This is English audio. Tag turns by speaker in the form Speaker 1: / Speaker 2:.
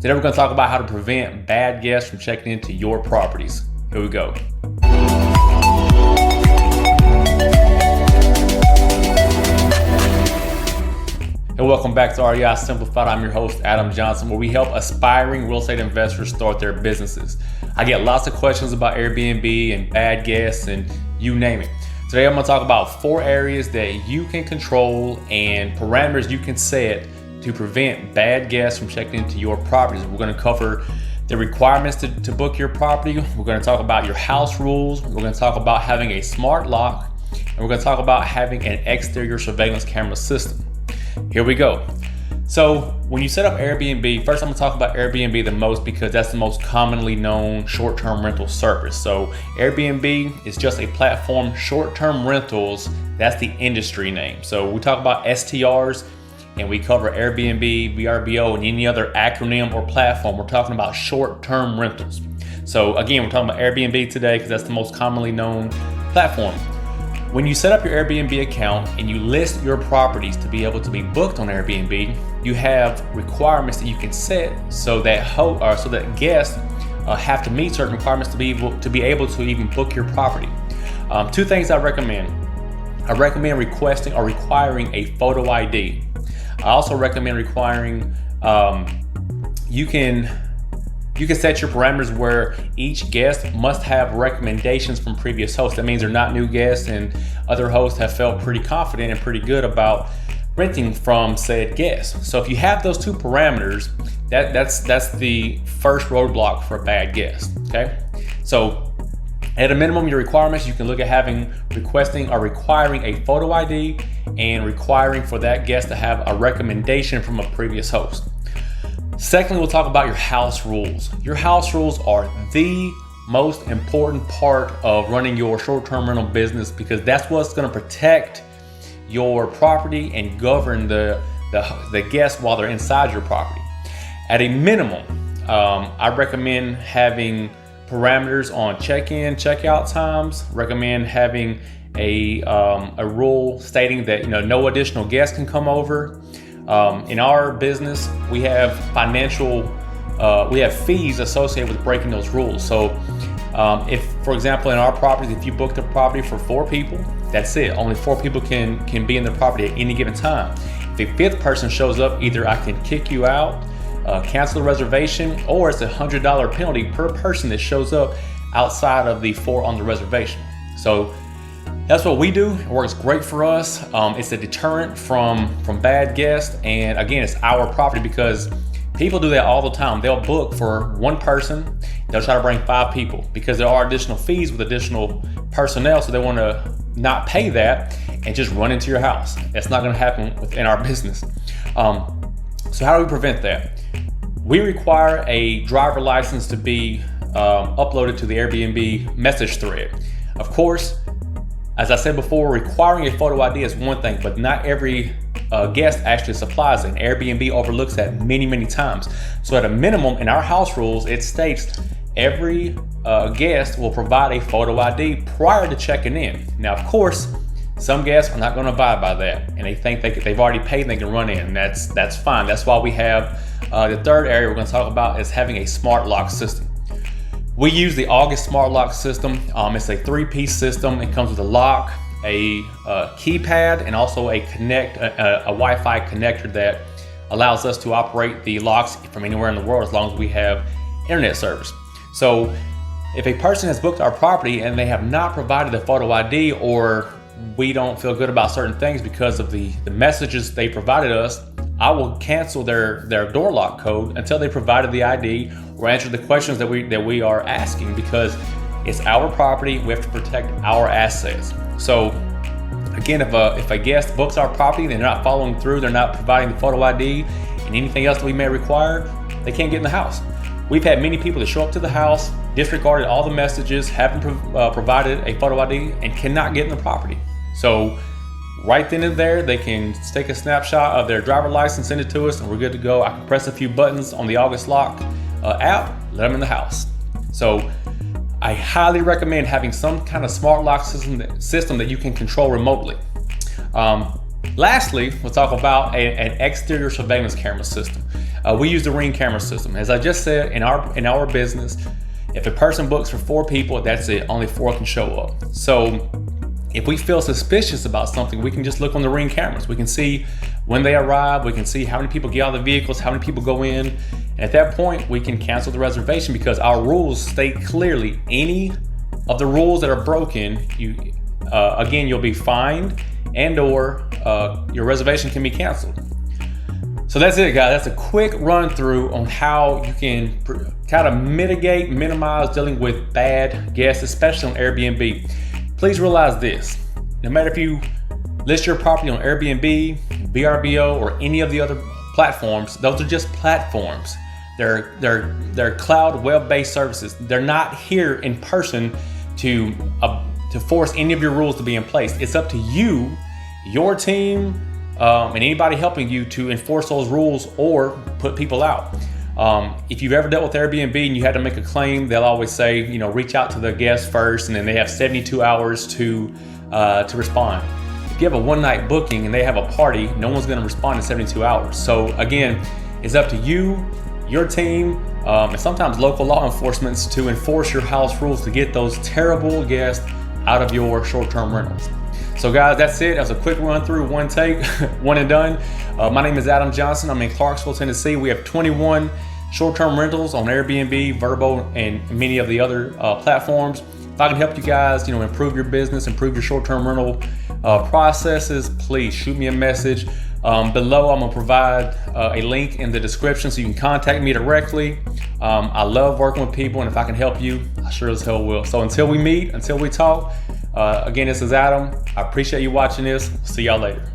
Speaker 1: Today we're going to talk about how to prevent bad guests from checking into your properties. Here we go. And welcome back to REI Simplified. I'm your host, Adam Johnson, where we help aspiring real estate investors start their businesses. I get lots of questions about Airbnb and bad guests and you name it. Today I'm going to talk about 4 areas that you can control and parameters you can set to prevent bad guests from checking into your properties. We're going to cover the requirements to book your property. We're going to talk about your house rules. We're going to talk about having a smart lock. And we're going to talk about having an exterior surveillance camera system. Here we go. So when you set up Airbnb, first I'm going to talk about Airbnb the most because that's the most commonly known short-term rental service. So Airbnb is just a platform. Short-term rentals, that's the industry name. So we talk about STRs and we cover Airbnb, VRBO, and any other acronym or platform. We're talking about short-term rentals. So again, we're talking about Airbnb today because that's the most commonly known platform. When you set up your Airbnb account and you list your properties to be able to be booked on Airbnb, you have requirements that you can set so that guests have to meet certain requirements to be able to even book your property. 2 things I recommend. I recommend requesting or requiring a photo ID. I also recommend requiring, you can set your parameters where each guest must have recommendations from previous hosts. That means they're not new guests and other hosts have felt pretty confident and pretty good about renting from said guests. So if you have those 2 parameters, that's the first roadblock for a bad guest, okay? So at a minimum, your requirements, you can look at requesting or requiring a photo ID and requiring for that guest to have a recommendation from a previous host. Secondly, we'll talk about your house rules. Your house rules are the most important part of running your short-term rental business because that's what's going to protect your property and govern the guests while they're inside your property. At a minimum, I recommend having parameters on check-in, check-out times. Recommend having a rule stating that no additional guests can come over. In our business, we have fees associated with breaking those rules. So if, for example, in our properties, if you booked a property for 4 people, that's it. Only 4 people can be in the property at any given time. If a 5th person shows up, either I can kick you out, cancel the reservation, or it's a $100 penalty per person that shows up outside of the 4 on the reservation. So that's what we do. It works great for us. It's a deterrent from bad guests. And again, it's our property because people do that all the time. They'll book for 1 person. They'll try to bring 5 people because there are additional fees with additional personnel. So they want to not pay that and just run into your house. That's not going to happen within our business. So how do we prevent that? We require a driver license to be uploaded to the Airbnb message thread. Of course, as I said before, requiring a photo ID is one thing, but not every guest actually supplies it. And Airbnb overlooks that many, many times. So at a minimum, in our house rules, it states every guest will provide a photo ID prior to checking in. Now, of course, some guests are not going to abide by that, and they think they've already paid and they can run in, and that's fine. That's why we have the 3rd area we're going to talk about is having a smart lock system. We use the August smart lock system. It's a 3-piece system. It comes with a lock, a keypad, and also a Wi-Fi connector that allows us to operate the locks from anywhere in the world as long as we have internet service. So if a person has booked our property and they have not provided a photo ID, or we don't feel good about certain things because of the messages they provided us, I will cancel their door lock code until they provided the ID or answer the questions that we are asking, because it's our property. We have to protect our assets. So again, if a guest books our property, they're not following through, they're not providing the photo ID and anything else that we may require, they can't get in the house. We've had many people that show up to the house, disregarded all the messages, haven't provided a photo ID, and cannot get in the property. So right then and there, they can take a snapshot of their driver license, send it to us, and we're good to go. I can press a few buttons on the August Lock app, let them in the house. So I highly recommend having some kind of smart lock system that you can control remotely. Lastly, we'll talk about an exterior surveillance camera system. We use the Ring camera system. As I just said, in our business, if a person books for 4 people, that's it. Only 4 can show up. So if we feel suspicious about something, we can just look on the Ring cameras. We can see when they arrive. We can see how many people get out of the vehicles, how many people go in. And at that point, we can cancel the reservation because our rules state clearly any of the rules that are broken, you'll be fined and/or your reservation can be canceled. So that's it, guys. That's a quick run through on how you can kind of minimize dealing with bad guests, especially on Airbnb. Please realize this: no matter if you list your property on Airbnb, VRBO, or any of the other platforms, those are just platforms. They're cloud web-based services. They're not here in person to force any of your rules to be in place. It's up to you, your team, and anybody helping you to enforce those rules or put people out. If you've ever dealt with Airbnb and you had to make a claim, they'll always say, reach out to the guest first, and then they have 72 hours to respond. If you have a one-night booking and they have a party, no one's going to respond in 72 hours. So again, it's up to you, your team, and sometimes local law enforcement to enforce your house rules to get those terrible guests out of your short-term rentals. So guys, that's it. That was a quick run through, one take, one and done. My name is Adam Johnson. I'm in Clarksville, Tennessee. We have 21 short-term rentals on Airbnb, Vrbo, and many of the other platforms. If I can help you guys, improve your business, improve your short-term rental processes, please shoot me a message. Below, I'm gonna provide a link in the description so you can contact me directly. I love working with people, and if I can help you, I sure as hell will. So until we meet, until we talk, again, this is Adam. I appreciate you watching this. See y'all later.